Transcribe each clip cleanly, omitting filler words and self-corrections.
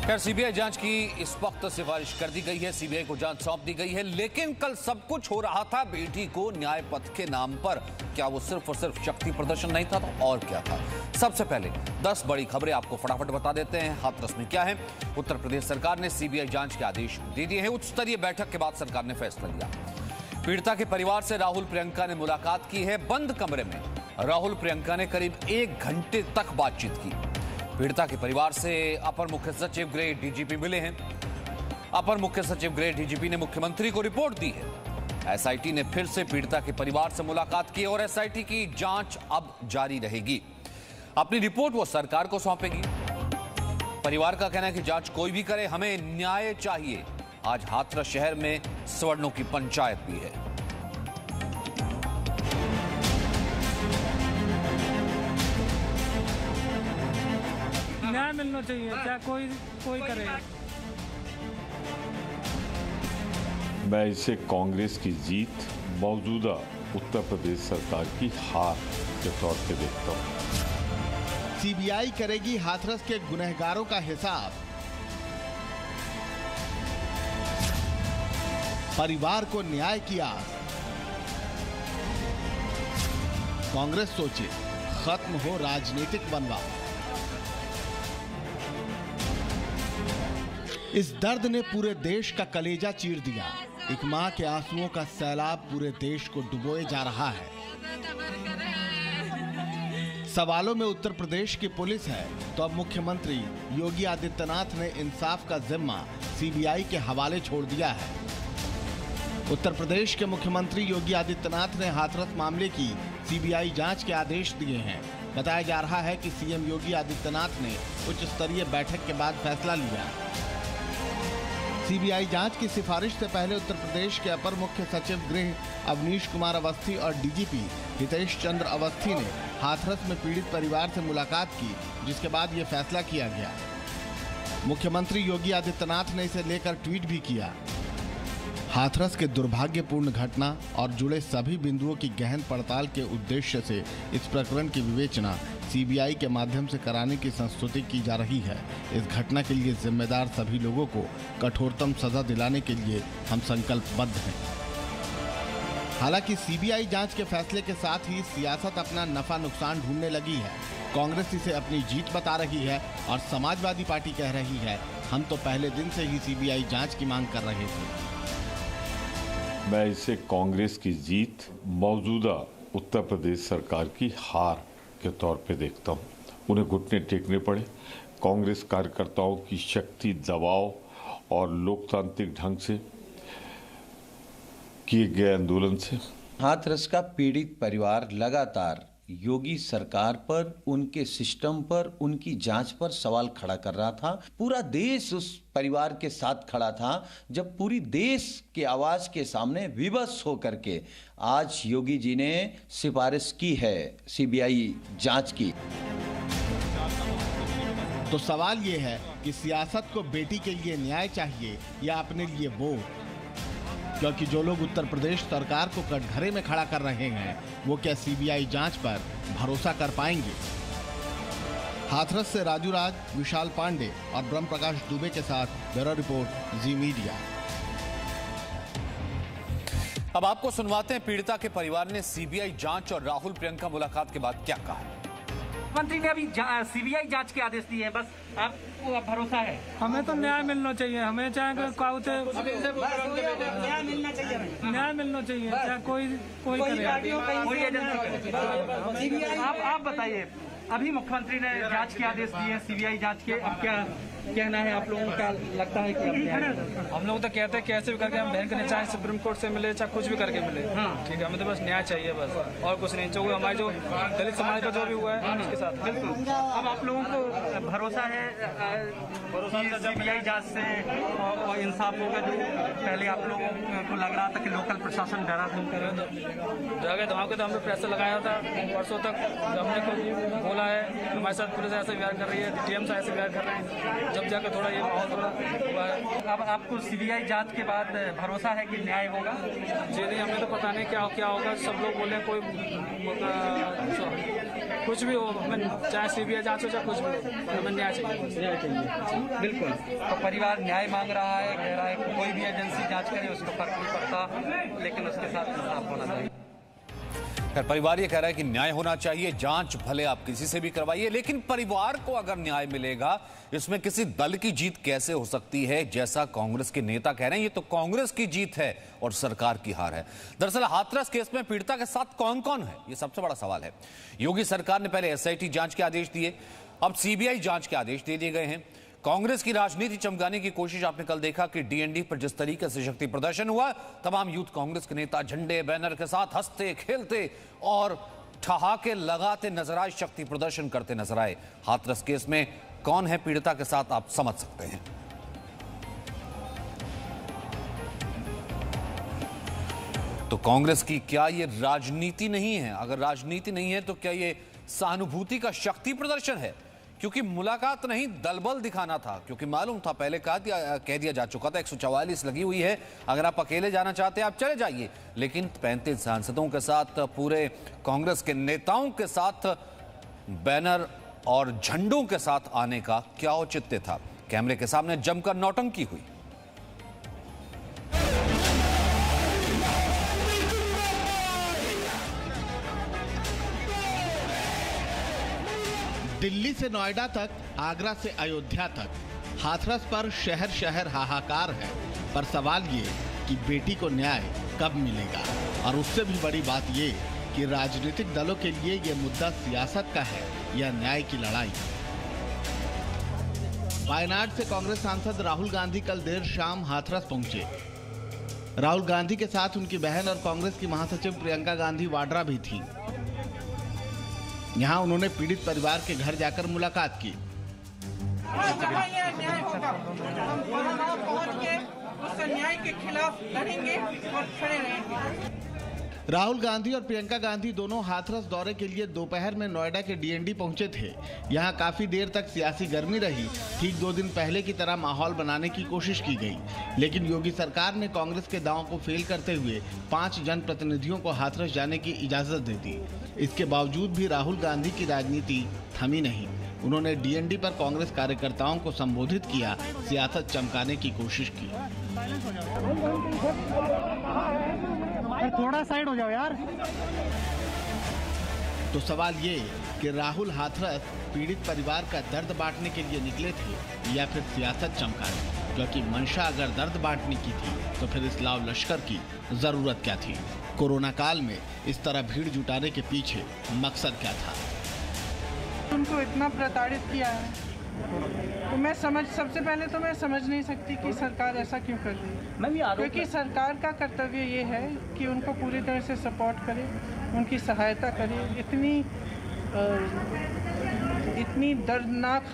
खैर सीबीआई जांच की इस वक्त सिफारिश कर दी गई है, सीबीआई को जांच सौंप दी गई है। लेकिन कल सब कुछ हो रहा था बेटी को न्याय पथ के नाम पर। क्या वो सिर्फ और सिर्फ शक्ति प्रदर्शन नहीं था तो और क्या था? सबसे पहले 10 बड़ी खबरें आपको फटाफट बता देते हैं। हाथरस में क्या है? उत्तर प्रदेश सरकार ने सीबीआई जांच के आदेश दे दिए हैं। उच्च स्तरीय बैठक के बाद सरकार ने फैसला लिया। पीड़िता के परिवार से राहुल प्रियंका ने मुलाकात की है। बंद कमरे में राहुल प्रियंका ने करीब 1 घंटे तक बातचीत की। पीड़िता के परिवार से अपर मुख्य सचिव गृह डीजीपी मिले हैं। अपर मुख्य सचिव गृह डीजीपी ने मुख्यमंत्री को रिपोर्ट दी है। एसआईटी ने फिर से पीड़िता के परिवार से मुलाकात की और एसआईटी की जांच अब जारी रहेगी। अपनी रिपोर्ट वो सरकार को सौंपेगी। परिवार का कहना है कि जांच कोई भी करे, हमें न्याय चाहिए। आज हाथरस शहर में स्वर्णों की पंचायत भी है। न्याय मिलना चाहिए, क्या कोई करे। मैं इसे कांग्रेस की जीत, मौजूदा उत्तर प्रदेश सरकार की हार के तौर पे देखता हूं। सीबीआई करेगी हाथरस के गुनहगारों का हिसाब। परिवार को न्याय की आस। कांग्रेस सोचे खत्म हो राजनीतिक बनवास। इस दर्द ने पूरे देश का कलेजा चीर दिया। एक मां के आंसुओं का सैलाब पूरे देश को डुबोए जा रहा है। सवालों में उत्तर प्रदेश की पुलिस है तो अब मुख्यमंत्री योगी आदित्यनाथ ने इंसाफ का जिम्मा सीबीआई के हवाले छोड़ दिया है। उत्तर प्रदेश के मुख्यमंत्री योगी आदित्यनाथ ने हाथरस मामले की सीबीआई जांच के आदेश दिए हैं। बताया जा रहा है कि सीएम योगी आदित्यनाथ ने उच्च स्तरीय बैठक के बाद फैसला लिया। सीबीआई जांच की सिफारिश से पहले उत्तर प्रदेश के अपर मुख्य सचिव गृह अवनीश कुमार अवस्थी और डीजीपी हितेश चंद्र अवस्थी ने हाथरस में पीड़ित परिवार से मुलाकात की, जिसके बाद ये फैसला किया गया। मुख्यमंत्री योगी आदित्यनाथ ने इसे लेकर ट्वीट भी किया। हाथरस के दुर्भाग्यपूर्ण घटना और जुड़े सभी बिंदुओं की गहन पड़ताल के उद्देश्य से इस प्रकरण की विवेचना सीबीआई के माध्यम से कराने की संस्तुति की जा रही है। इस घटना के लिए जिम्मेदार सभी लोगों को कठोरतम सजा दिलाने के लिए हम संकल्पबद्ध हैं। हालांकि सीबीआई जांच के फैसले के साथ ही सियासत अपना नफा नुकसान ढूंढने लगी है। कांग्रेस इसे अपनी जीत बता रही है और समाजवादी पार्टी कह रही है हम तो पहले दिन से ही सीबीआई जांच की मांग कर रहे थे। मैं इसे कांग्रेस की जीत, मौजूदा उत्तर प्रदेश सरकार की हार के तौर पे देखता हूं। उन्हें घुटने टेकने पड़े कांग्रेस कार्यकर्ताओं की शक्ति, दबाव और लोकतांत्रिक ढंग से किए गए आंदोलन से। हाथरस का पीड़ित परिवार लगातार योगी सरकार पर, उनके सिस्टम पर, उनकी जांच पर सवाल खड़ा कर रहा था। पूरा देश उस परिवार के साथ खड़ा था। जब पूरी देश के आवाज के सामने विवश होकर के आज योगी जी ने सिफारिश की है सीबीआई जांच की। तो सवाल ये है कि सियासत को बेटी के लिए न्याय चाहिए या अपने लिए वोट? क्योंकि जो लोग उत्तर प्रदेश सरकार को कटघरे में खड़ा कर रहे हैं वो क्या सीबीआई जांच पर भरोसा कर पाएंगे? हाथरस से राजू राज, विशाल पांडे और ब्रह्म प्रकाश दुबे के साथ ब्यूरो रिपोर्ट, जी मीडिया। अब आपको सुनवाते हैं पीड़िता के परिवार ने सीबीआई जांच और राहुल प्रियंका मुलाकात के बाद क्या कहा। मंत्री ने अभी सीबीआई जांच के आदेश दिए हैं, बस आपको भरोसा है? हमें तो न्याय मिलना चाहिए, हमें चाहे न्याय मिलना चाहिए, चाहे कोई करे। आप बताइए, अभी मुख्यमंत्री ने जांच के आदेश दिए हैं सीबीआई जांच के, अब क्या कहना है आप लोगों का? लगता है कि हम लोग तो कहते हैं कैसे भी करके हम बहन करने, चाहे सुप्रीम कोर्ट से मिले चाहे कुछ भी करके मिले। ठीक है, हमें तो बस न्याय चाहिए बस, और कुछ नहीं। जो हमारे जो दलित समाज का जो भी हुआ है उसके साथ। बिल्कुल। अब आप लोगों को भरोसा है सीबीआई जांच से और इंसाफ होगा? जो पहले आप लोगों को लग रहा था कि लोकल प्रशासन डरा धमका धमाके तो हमने पैसा लगाया था वर्षों तक। हमने बोला है हमारे साथ पुलिस ऐसे व्यवहार कर रही है, डीएम से ऐसे व्यवहार कर रहे हैं, जब जाकर थोड़ा ये माहौल थोड़ा हुआ है। अब आपको सीबीआई जांच के बाद भरोसा है कि न्याय होगा? जी नहीं, हमें तो पता नहीं क्या होगा। सब लोग बोले कोई कुछ भी हो, हमें चाहे CBI जांच हो चाहे कुछ भी हो, हमें न्याय चाहिए। बिल्कुल। तो परिवार न्याय मांग रहा है, कह रहा है कि कोई भी एजेंसी जांच करे उसको फर्क नहीं पड़ता, लेकिन उसके साथ इंसाफ होना चाहिए। खैर, परिवार ये कह रहा है कि न्याय होना चाहिए, जांच भले आप किसी से भी करवाइए, लेकिन परिवार को अगर न्याय मिलेगा, इसमें किसी दल की जीत कैसे हो सकती है? जैसा कांग्रेस के नेता कह रहे हैं, ये तो कांग्रेस की जीत है और सरकार की हार है। दरअसल हाथरस केस में पीड़िता के साथ कौन कौन है, ये सबसे बड़ा सवाल है। योगी सरकार ने पहले SIT जांच के आदेश दिए, अब CBI जांच के आदेश दे दिए गए हैं। कांग्रेस की राजनीति चमकाने की कोशिश आपने कल देखा कि DND पर जिस तरीके से शक्ति प्रदर्शन हुआ, तमाम यूथ कांग्रेस के नेता झंडे बैनर के साथ हंसते खेलते और ठहाके लगाते नजर आए, शक्ति प्रदर्शन करते नजर आए। हाथरस केस में कौन है पीड़िता के साथ, आप समझ सकते हैं। तो कांग्रेस की क्या ये राजनीति नहीं है? अगर राजनीति नहीं है तो क्या ये सहानुभूति का शक्ति प्रदर्शन है? क्योंकि मुलाकात नहीं, दलबल दिखाना था, क्योंकि मालूम था, पहले कह दिया जा चुका था 144 लगी हुई है, अगर आप अकेले जाना चाहते हैं आप चले जाइए, लेकिन 35 सांसदों के साथ, पूरे कांग्रेस के नेताओं के साथ, बैनर और झंडों के साथ आने का क्या औचित्य था? कैमरे के सामने जमकर नौटंकी हुई। दिल्ली से नोएडा तक, आगरा से अयोध्या तक, हाथरस पर शहर शहर हाहाकार है। पर सवाल ये कि बेटी को न्याय कब मिलेगा? और उससे भी बड़ी बात ये कि राजनीतिक दलों के लिए ये मुद्दा सियासत का है या न्याय की लड़ाई। वायनाड से कांग्रेस सांसद राहुल गांधी कल देर शाम हाथरस पहुंचे। राहुल गांधी के साथ उनकी बहन और कांग्रेस की महासचिव प्रियंका गांधी वाड्रा भी थी। यहाँ उन्होंने पीड़ित परिवार के घर जाकर मुलाकात की। न्याय के खिलाफ लड़ेंगे और खड़े रहेंगे। राहुल गांधी और प्रियंका गांधी दोनों हाथरस दौरे के लिए दोपहर में नोएडा के DND पहुंचे थे। यहां काफी देर तक सियासी गर्मी रही। ठीक 2 दिन पहले की तरह माहौल बनाने की कोशिश की गई, लेकिन योगी सरकार ने कांग्रेस के दावों को फेल करते हुए 5 जनप्रतिनिधियों को हाथरस जाने की इजाजत दे दी। इसके बावजूद भी राहुल गांधी की राजनीति थमी नहीं। उन्होंने DND पर कांग्रेस कार्यकर्ताओं को संबोधित किया, सियासत चमकाने की कोशिश की। थोड़ा साइड हो जाओ यार। तो सवाल ये कि राहुल हाथरस पीड़ित परिवार का दर्द बांटने के लिए निकले थे या फिर सियासत चमकाने? क्योंकि मंशा अगर दर्द बांटने की थी तो फिर इस लाव लश्कर की जरूरत क्या थी? कोरोना काल में इस तरह भीड़ जुटाने के पीछे मकसद क्या था? उनको इतना प्रताड़ित किया है तो सबसे पहले तो मैं समझ नहीं सकती कि सरकार ऐसा क्यों कर रही है। क्योंकि सरकार का कर्तव्य ये है कि उनको पूरी तरह से सपोर्ट करे, उनकी सहायता करे। इतनी दर्दनाक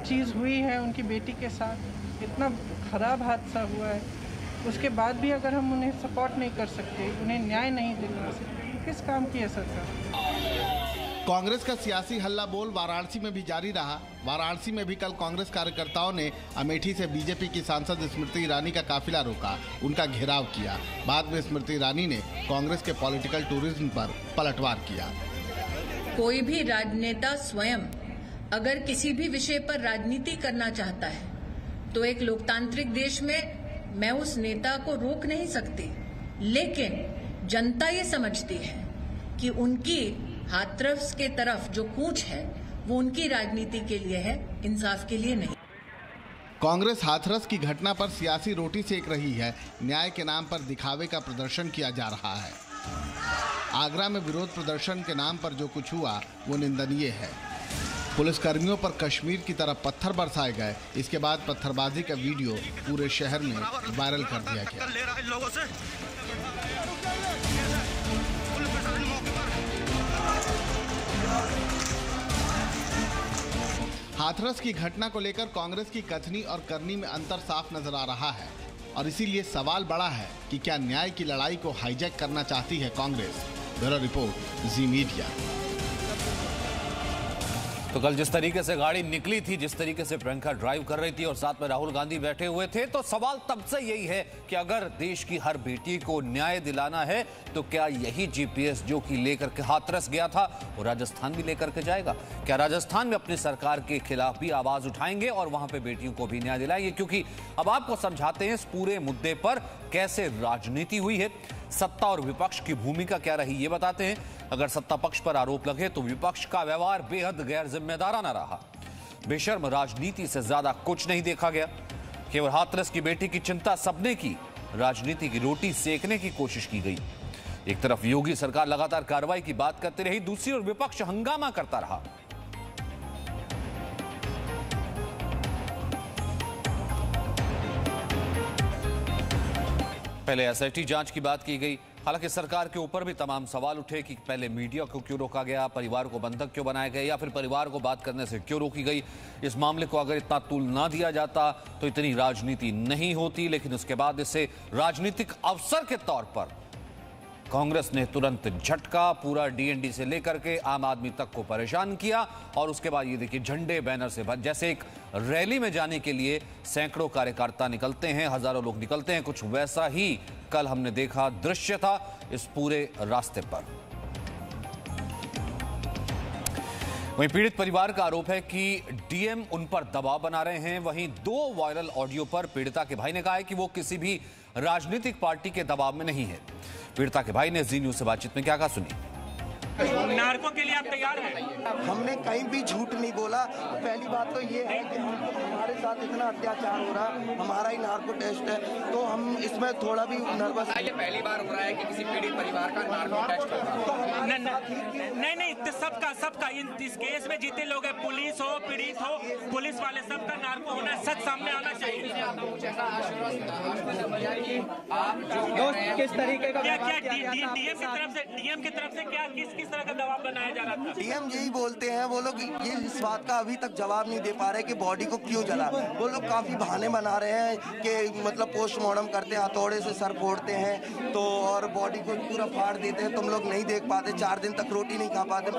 चीज़ हुई है उनकी बेटी के साथ, इतना खराब हादसा हुआ है, उसके बाद भी अगर हम उन्हें सपोर्ट नहीं कर सकते, उन्हें न्याय नहीं दिलवा सकते, किस काम की है सरकार? कांग्रेस का सियासी हल्ला बोल वाराणसी में भी जारी रहा। वाराणसी में भी कल कांग्रेस कार्यकर्ताओं ने अमेठी से बीजेपी की सांसद स्मृति ईरानी का काफिला रोका, उनका घेराव किया। बाद में स्मृति ईरानी ने कांग्रेस के पॉलिटिकल टूरिज्म पर पलटवार किया। कोई भी राजनेता स्वयं अगर किसी भी विषय पर राजनीति करना चाहता है तो एक लोकतांत्रिक देश में मैं उस नेता को रोक नहीं सकती, लेकिन जनता ये समझती है कि उनकी हाथरस के तरफ जो कूच है वो उनकी राजनीति के लिए है, इंसाफ के लिए नहीं। कांग्रेस हाथरस की घटना पर सियासी रोटी सेक रही है। न्याय के नाम पर दिखावे का प्रदर्शन किया जा रहा है। आगरा में विरोध प्रदर्शन के नाम पर जो कुछ हुआ वो निंदनीय है। पुलिसकर्मियों पर कश्मीर की तरफ पत्थर बरसाए गए। इसके बाद पत्थरबाजी का वीडियो पूरे शहर में वायरल कर दिया गया। हाथरस की घटना को लेकर कांग्रेस की कथनी और करनी में अंतर साफ नजर आ रहा है और इसीलिए सवाल बड़ा है कि क्या न्याय की लड़ाई को हाईजैक करना चाहती है कांग्रेस? ब्यूरो रिपोर्ट, जी मीडिया। तो कल जिस तरीके से गाड़ी निकली थी, जिस तरीके से प्रियंका ड्राइव कर रही थी और साथ में राहुल गांधी बैठे हुए थे, तो सवाल तब से यही है कि अगर देश की हर बेटी को न्याय दिलाना है तो क्या यही जीपीएस जो कि लेकर के हाथरस गया था वो राजस्थान भी लेकर के जाएगा? क्या राजस्थान में अपनी सरकार के खिलाफ भी आवाज उठाएंगे और वहां पे बेटियों को भी न्याय दिलाएंगे? क्योंकि अब आपको समझाते हैं इस पूरे मुद्दे पर कैसे राजनीति हुई है, सत्ता और विपक्ष की भूमिका क्या रही ये बताते हैं। अगर सत्ता पक्ष पर आरोप लगे तो विपक्ष का व्यवहार बेहद गैर जिम्मेदाराना रहा। बेशर्म राजनीति से ज्यादा कुछ नहीं देखा गया। केवल हाथरस की बेटी की चिंता सबने की, राजनीति की रोटी सेकने की कोशिश की गई। एक तरफ योगी सरकार लगातार कार्रवाई की बात करती रही, दूसरी ओर विपक्ष हंगामा करता रहा। पहले एसआईटी जांच की बात की गई। हालांकि सरकार के ऊपर भी तमाम सवाल उठे कि पहले मीडिया को क्यों रोका गया, परिवार को बंधक क्यों बनाए गए, या फिर परिवार को बात करने से क्यों रोकी गई। इस मामले को अगर इतना तूल ना दिया जाता तो इतनी राजनीति नहीं होती, लेकिन उसके बाद इसे राजनीतिक अवसर के तौर पर कांग्रेस ने तुरंत झटका, पूरा डीएनडी से लेकर के आम आदमी तक को परेशान किया। और उसके बाद ये देखिए झंडे बैनर से जैसे एक रैली में जाने के लिए सैकड़ों कार्यकर्ता निकलते हैं, हजारों लोग निकलते हैं, कुछ वैसा ही कल हमने देखा दृश्य था इस पूरे रास्ते पर। वहीं पीड़ित परिवार का आरोप है कि डीएम उन पर दबाव बना रहे हैं। वहीं 2 वायरल ऑडियो पर पीड़िता के भाई ने कहा है कि वो किसी भी राजनीतिक पार्टी के दबाव में नहीं है। पीड़िता के भाई ने जी न्यूज से बातचीत में क्या कहा, सुनिए। नार्को के लिए आप तैयार हैं? हमने कहीं भी झूठ नहीं बोला। पहली बात तो ये है कि हमारे साथ इतना अत्याचार हो रहा, हमारा ही नार्को टेस्ट है, तो हम इसमें थोड़ा भी नर्वस। ये पहली बार हो रहा है कि किसी पीड़ित परिवार का नार्को टेस्ट हो रहा है। नहीं, सबका इस केस में जितने लोग हैं, पुलिस हो, पीड़ित हो, पुलिस वाले सबका नार्को होना, सच सामने आना चाहिए। किस तरीके का डीएम की तरफ से क्या किस तरह का दबाव बनाया जा रहा था? डीएम यही बोलते हैं, वो लोग ये इस बात का अभी तक जवाब नहीं दे पा रहे कि बॉडी को क्यों जला। वो लोग काफी बहाने बना रहे हैं कि मतलब पोस्टमार्टम करते हैं, हथौड़े से सर फोड़ते हैं तो, और बॉडी को पूरा फाड़ देते हैं, तुम लोग नहीं देख पाते, 4 दिन तक रोटी नहीं खा पाते।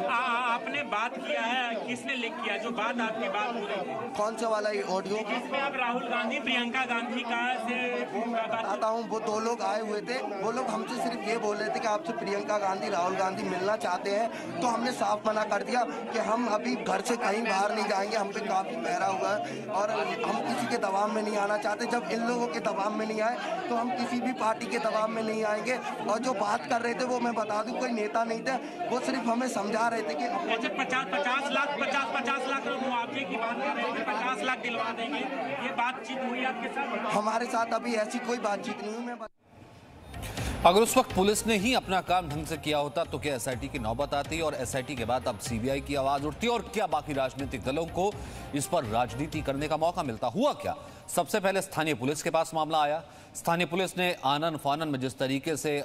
आपने बात किया है, किसने लिख किया जो बात आपकी बात हो रही है? कौन सा वाला ये ऑडियो? जिसमें आप राहुल गांधी प्रियंका गांधी का बताता हूँ। वो 2 लोग आए हुए थे, वो लोग हमसे सिर्फ ये बोल रहे थे कि आपसे प्रियंका गांधी, राहुल गांधी मिलना चाहते हैं। तो हमने साफ मना कर दिया कि हम अभी घर से कहीं बाहर नहीं जाएंगे, हम पे काफी पहरा हुआ है और हम किसी के दबाव में नहीं आना चाहते। जब इन लोगों के दबाव में नहीं आए तो हम किसी भी पार्टी के दबाव में नहीं आएंगे। और जो बात कर रहे थे वो मैं बता दूं, कोई नेता नहीं थे, वो सिर्फ हमें समझा रहे थे कि 50 लाख मुआवजे की बात कर रहे थे, 50 लाख दिलवा देंगे, ये बातचीत हुई आपके साथ? हमारे साथ अभी ऐसी कोई बातचीत नहीं हुई। अगर उस वक्त पुलिस ने ही अपना काम ढंग से किया होता तो क्या एसआईटी की नौबत आती, और एसआईटी के बाद अब सीबीआई की आवाज उठती, और क्या बाकी राजनीतिक दलों को इस पर राजनीति करने का मौका मिलता? हुआ क्या? सबसे पहले स्थानीय पुलिस के पास मामला आया। स्थानीय पुलिस ने आनन फानन में जिस तरीके से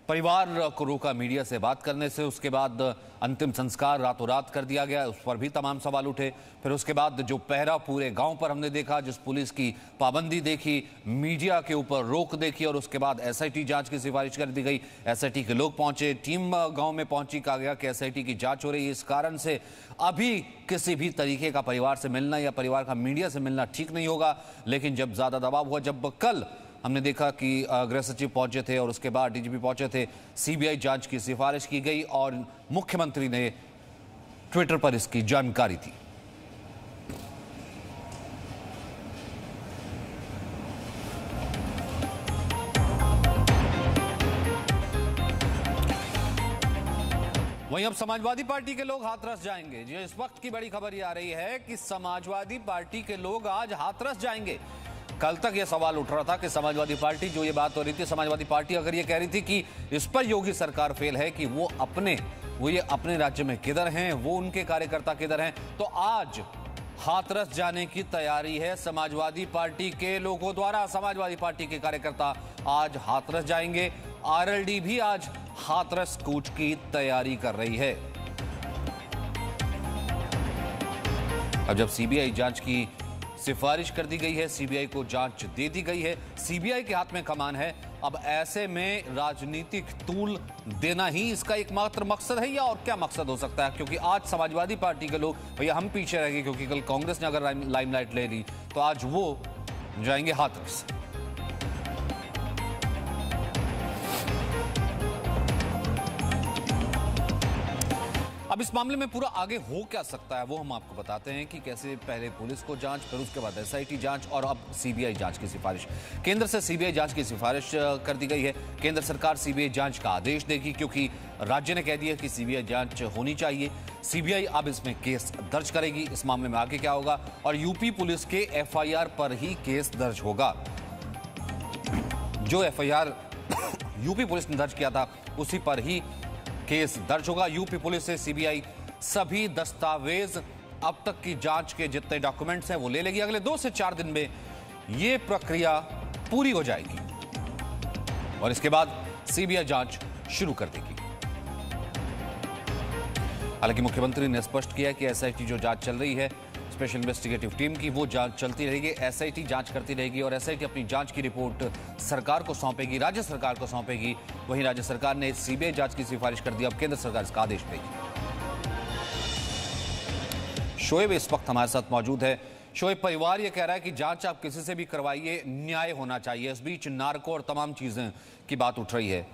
परिवार को रोका मीडिया से बात करने से, उसके बाद अंतिम संस्कार रातों रात कर दिया गया, उस पर भी तमाम सवाल उठे। फिर उसके बाद जो पहरा पूरे गांव पर हमने देखा, जिस पुलिस की पाबंदी देखी, मीडिया के ऊपर रोक देखी, और उसके बाद एसआईटी जांच की सिफारिश कर दी गई। एसआईटी के लोग पहुंचे, टीम गांव में पहुंची, कहा गया कि एसआईटी की जांच हो रही है, इस कारण से अभी किसी भी तरीके का परिवार से मिलना या परिवार का मीडिया से मिलना ठीक नहीं होगा। लेकिन जब ज्यादा दबाव हुआ, जब कल हमने देखा कि गृह सचिव पहुंचे थे और उसके बाद डीजीपी पहुंचे थे, सीबीआई जांच की सिफारिश की गई और मुख्यमंत्री ने ट्विटर पर इसकी जानकारी दी। वहीं अब समाजवादी पार्टी के लोग हाथरस जाएंगे। जी, इस वक्त की बड़ी खबर ये आ रही है कि समाजवादी पार्टी के लोग आज हाथरस जाएंगे। कल तक ये सवाल उठ रहा था कि समाजवादी पार्टी, जो ये बात हो रही थी, समाजवादी पार्टी अगर ये कह रही थी कि इस पर योगी सरकार फेल है कि वो ये अपने राज्य में किधर हैं, वो उनके कार्यकर्ता किधर हैं, तो आज हाथरस जाने की तैयारी है समाजवादी पार्टी के लोगों द्वारा। समाजवादी पार्टी के कार्यकर्ता आज हाथरस जाएंगे। आरएलडी भी आज हाथरस कूच की तैयारी कर रही है। अब जब सीबीआई जांच की सिफारिश कर दी गई है, सीबीआई को जांच दे दी गई है, सीबीआई के हाथ में कमान है, अब ऐसे में राजनीतिक तूल देना ही इसका एकमात्र मकसद है, या और क्या मकसद हो सकता है? क्योंकि आज समाजवादी पार्टी के लोग भैया हम पीछे रह गए, क्योंकि कल कांग्रेस ने अगर लाइमलाइट ले ली तो आज वो जाएंगे हाथरस। अब इस मामले में पूरा आगे हो क्या सकता है वो हम आपको बताते हैं कि कैसे पहले पुलिस को जांच, फिर उसके बाद एसआईटी जांच और अब सीबीआई जांच की सिफारिश। केंद्र से सीबीआई जांच की सिफारिश कर दी गई है। केंद्र सरकार सीबीआई जांच का आदेश देगी, क्योंकि राज्य ने कह दिया कि सीबीआई जांच होनी चाहिए। सीबीआई अब इसमें केस दर्ज करेगी। इस मामले में आगे क्या होगा, और यूपी पुलिस के एफआईआर पर ही केस दर्ज होगा। जो एफआईआर यूपी पुलिस ने दर्ज किया था उसी पर ही केस दर्ज होगा। यूपी पुलिस से सीबीआई सभी दस्तावेज, अब तक की जांच के जितने डॉक्यूमेंट्स हैं वो ले लेगी। अगले 2 से 4 दिन में ये प्रक्रिया पूरी हो जाएगी और इसके बाद सीबीआई जांच शुरू कर देगी। हालांकि मुख्यमंत्री ने स्पष्ट किया कि एसआईटी जो जांच चल रही है स्पेशल इन्वेस्टिगेटिव टीम की, वो जांच चलती रहेगी। एसआईटी जांच करती रहेगी और एसआईटी अपनी जांच की रिपोर्ट सरकार को सौंपेगी, राज्य सरकार को सौंपेगी। वहीं राज्य सरकार ने सीबीआई जांच की सिफारिश कर दी, अब केंद्र सरकार इसका आदेश देगी। शोएब इस वक्त हमारे साथ मौजूद है। शोएब, परिवार ये कह रहा है कि जांच आप किसी से भी करवाइए, न्याय होना चाहिए। इस बीच नार्को और तमाम चीजें की बात उठ रही है।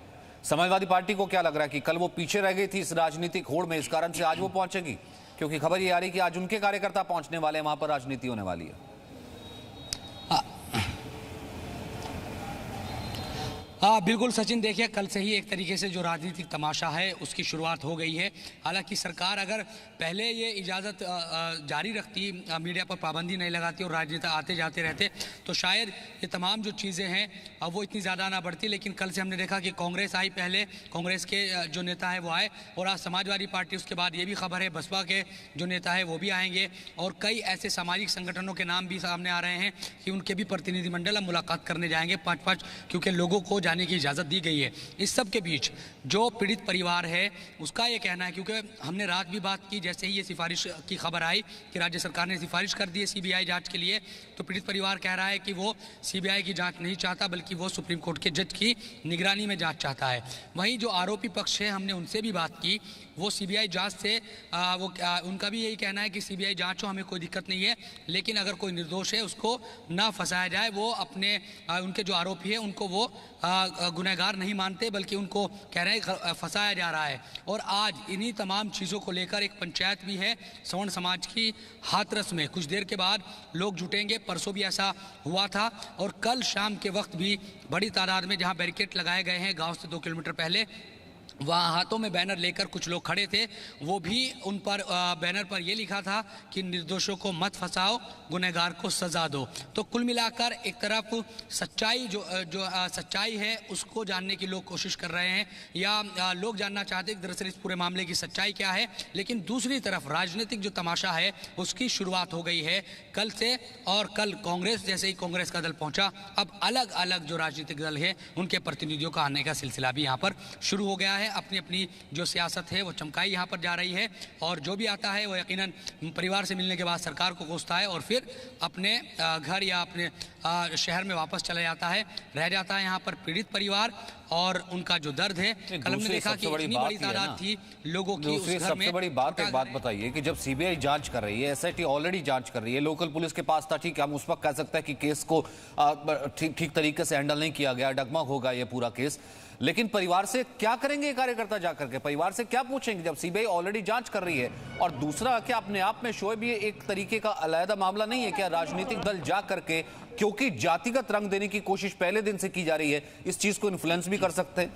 समाजवादी पार्टी को क्या लग रहा है कि कल वो पीछे रह गई थी इस राजनीतिक होड़ में, इस कारण से आज वो पहुंचेगी? क्योंकि खबर ये आ रही कि आज उनके कार्यकर्ता पहुंचने वाले हैं, वहां पर राजनीति होने वाली है। बिल्कुल सचिन, देखिए कल से ही एक तरीके से जो राजनीतिक तमाशा है उसकी शुरुआत हो गई है। हालांकि सरकार अगर पहले ये इजाज़त जारी रखती, मीडिया पर पाबंदी नहीं लगाती और राजनेता आते जाते रहते, तो शायद ये तमाम जो चीज़ें हैं अब वो इतनी ज़्यादा ना बढ़ती। लेकिन कल से हमने देखा कि कांग्रेस आई, पहले कांग्रेस के जो नेता है वो आए, और आज समाजवादी पार्टी, उसके बाद ये भी खबर है बसपा के जो नेता है वो भी आएंगे, और कई ऐसे सामाजिक संगठनों के नाम भी सामने आ रहे हैं कि उनके भी प्रतिनिधिमंडल अब मुलाकात करने जाएंगे 5-5, क्योंकि लोगों को जाने की इजाज़त दी गई है। इस सब के बीच जो पीड़ित परिवार है उसका ये कहना है, क्योंकि हमने रात भी बात की, जैसे ही ये सिफारिश की खबर आई कि राज्य सरकार ने सिफारिश कर दी है सीबीआई जांच के लिए, तो पीड़ित परिवार कह रहा है कि वो सीबीआई की जांच नहीं चाहता, बल्कि वो सुप्रीम कोर्ट के जज की निगरानी में जांच चाहता है। वहीं जो आरोपी पक्ष है, हमने उनसे भी बात की, वो सीबीआई जांच से उनका भी यही कहना है कि सीबीआई जांच हो, हमें कोई दिक्कत नहीं है, लेकिन अगर कोई निर्दोष है उसको ना फंसाया जाए। वो अपने उनके जो आरोपी है उनको वो गुनहगार नहीं मानते, बल्कि उनको कह रहे हैं फंसाया जा रहा है। और आज इन्हीं तमाम चीज़ों को लेकर एक पंचायत भी है सवर्ण समाज की हाथरस में। कुछ देर के बाद लोग जुटेंगे, परसों भी ऐसा हुआ था, और कल शाम के वक्त भी बड़ी तादाद में जहां बैरिकेड लगाए गए हैं गांव से 2 किलोमीटर पहले, वहाँ हाथों में बैनर लेकर कुछ लोग खड़े थे। वो भी उन पर बैनर पर ये लिखा था कि निर्दोषों को मत फंसाओ, गुनहगार को सजा दो। तो कुल मिलाकर एक तरफ सच्चाई जो सच्चाई है उसको जानने की लोग कोशिश कर रहे हैं, या लोग जानना चाहते हैं दरअसल इस पूरे मामले की सच्चाई क्या है। लेकिन दूसरी तरफ राजनीतिक जो तमाशा है उसकी शुरुआत हो गई है कल से, और कल कांग्रेस, जैसे ही कांग्रेस का दल पहुंचा, अब अलग अलग जो राजनीतिक दल है उनके प्रतिनिधियों का आने का सिलसिला भी यहाँ पर शुरू हो गया है। अपनी अपनी जो सियासत है वो चमकाई यहाँ पर जा रही है, और जो भी आता है वो यकीनन परिवार से मिलने के बाद सरकार को कोसता है और फिर अपने घर या अपने शहर में वापस चला जाता है। रह जाता है यहाँ पर पीड़ित परिवार और उनका जो दर्द है। कल हमने देखा कि इतनी बड़ी तादाद थी लोगों की उस घर में। सबसे बड़ी बात, एक बात बताइए कि जब सीबीआई जांच कर रही है, एसआईटी ऑलरेडी जांच कर रही है, लोकल पुलिस के पास था, ठीक है, हम उस वक्त कह सकते हैं कि केस को ठीक तरीके से हैंडल नहीं किया गया, डगमग होगा ये पूरा केस। लेकिन परिवार से क्या करेंगे कार्यकर्ता जाकर के? परिवार से क्या पूछेंगे जब सीबीआई ऑलरेडी जांच कर रही है? और दूसरा, क्या अपने आप में शोएब ये एक तरीके का अलग मामला नहीं है क्या? राजनीतिक दल जा करके, क्योंकि जातिगत रंग देने की कोशिश पहले दिन से की जा रही है, इस चीज को इन्फ्लुएंस भी कर सकते हैं।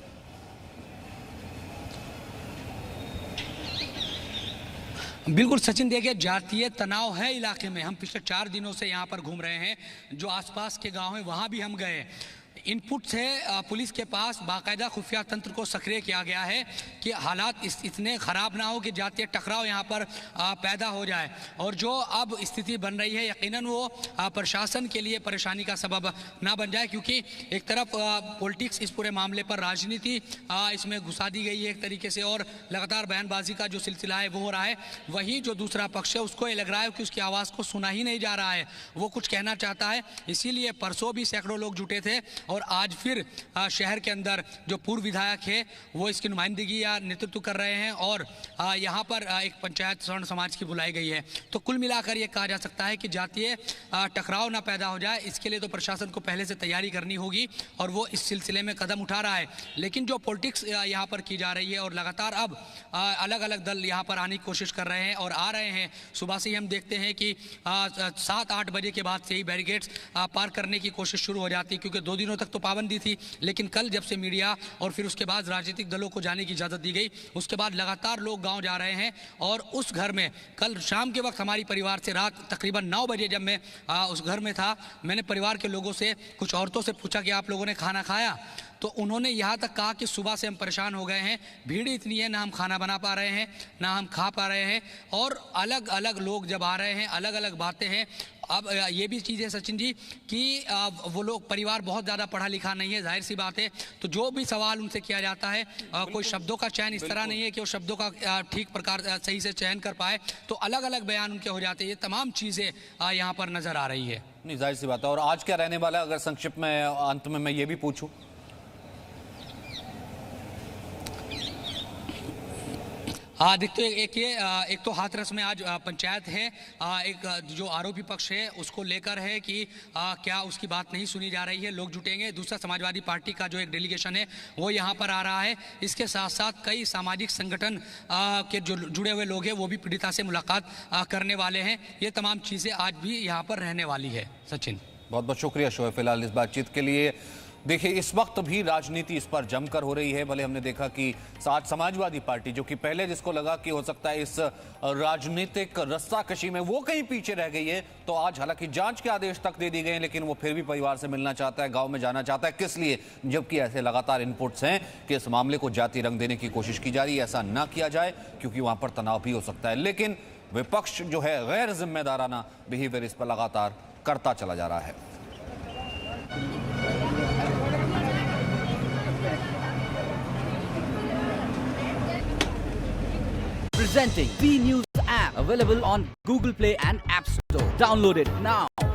बिल्कुल सचिन, देखिए जातीय तनाव है इलाके में। हम पिछले 4 दिनों से यहाँ पर घूम रहे हैं, जो आसपास के गांव हैं वहाँ भी हम गए। इनपुट से पुलिस के पास बाकायदा खुफिया तंत्र को सक्रिय किया गया है कि हालात इतने ख़राब ना हो कि जातीय टकराव यहाँ पर पैदा हो जाए। और जो अब स्थिति बन रही है यकीनन वो प्रशासन के लिए परेशानी का सबब ना बन जाए, क्योंकि एक तरफ पॉलिटिक्स, इस पूरे मामले पर राजनीति इसमें घुसा दी गई है एक तरीके से, और लगातार बयानबाजी का जो सिलसिला है वो हो रहा है। वहीं जो दूसरा पक्ष है उसको ये लग रहा है कि उसकी आवाज़ को सुना ही नहीं जा रहा है, वो कुछ कहना चाहता है। इसीलिए परसों भी सैकड़ों लोग जुटे थे और आज फिर शहर के अंदर जो पूर्व विधायक है वो इसकी नुमाइंदगी या नेतृत्व कर रहे हैं और यहाँ पर एक पंचायत स्वर्ण समाज की बुलाई गई है। तो कुल मिलाकर ये कहा जा सकता है कि जातीय टकराव ना पैदा हो जाए, इसके लिए तो प्रशासन को पहले से तैयारी करनी होगी और वो इस सिलसिले में कदम उठा रहा है। लेकिन जो पॉलिटिक्स यहाँ पर की जा रही है और लगातार अब अलग अलग दल यहाँ पर आने की कोशिश कर रहे हैं और आ रहे हैं। सुबह से ही हम देखते हैं कि 7-8 बजे के बाद से ही बैरिकेड्स पार करने की कोशिश शुरू हो जाती है, क्योंकि 2 दिनों तक तो पाबंदी थी। लेकिन कल जब से मीडिया और फिर उसके बाद राजनीतिक दलों को जाने की इजाज़त दी गई, उसके बाद लगातार लोग गाँव जा रहे हैं। और उस घर में कल शाम के वक्त हमारी परिवार से रात तकरीबन 9 बजे जब मैं उस घर में था, मैंने परिवार के लोगों से, कुछ औरतों से पूछा कि आप लोगों ने खाना खाया? तो उन्होंने यहाँ तक कहा कि सुबह से हम परेशान हो गए हैं, भीड़ इतनी है, ना हम खाना बना पा रहे हैं ना हम खा पा रहे हैं। और अलग अलग लोग जब आ रहे हैं, अलग अलग बातें हैं। अब ये भी चीज़ है सचिन जी कि वो लोग परिवार बहुत ज़्यादा पढ़ा लिखा नहीं है, जाहिर सी बात है। तो जो भी सवाल उनसे किया जाता है, कोई शब्दों का चयन इस तरह नहीं है कि वो शब्दों का ठीक प्रकार सही से चयन कर पाए, तो अलग अलग बयान उनके हो जाते हैं। ये तमाम चीज़ें यहाँ पर नज़र आ रही है। नहीं, जाहिर सी बात है। और आज क्या रहने वाला है, अगर संक्षिप्त में अंत में मैं ये भी पूछूं? हाँ, देखते एक तो हाथरस में आज पंचायत है, एक जो आरोपी पक्ष है उसको लेकर है कि क्या उसकी बात नहीं सुनी जा रही है, लोग जुटेंगे। दूसरा, समाजवादी पार्टी का जो एक डेलीगेशन है वो यहाँ पर आ रहा है। इसके साथ साथ कई सामाजिक संगठन के जो जुड़े हुए लोग हैं वो भी पीड़िता से मुलाकात करने वाले हैं। ये तमाम चीज़ें आज भी यहाँ पर रहने वाली है। सचिन, बहुत बहुत शुक्रिया शोएब फिलहाल इस बातचीत के लिए। देखिए, इस वक्त भी राजनीति इस पर जमकर हो रही है। भले हमने देखा कि साथ समाजवादी पार्टी, जो कि पहले जिसको लगा कि हो सकता है इस राजनीतिक रस्साकशी में वो कहीं पीछे रह गई है, तो आज हालांकि जांच के आदेश तक दे दिए गए, लेकिन वो फिर भी परिवार से मिलना चाहता है, गांव में जाना चाहता है। किस लिए? जबकि ऐसे लगातार इनपुट्स हैं कि इस मामले को जाति रंग देने की कोशिश की जा रही है। ऐसा ना किया जाए क्योंकि वहां पर तनाव भी हो सकता है। लेकिन विपक्ष जो है गैर जिम्मेदाराना बिहेवियर इस पर लगातार करता चला जा रहा है। Presenting B News app, available on Google Play and App Store. Download it now.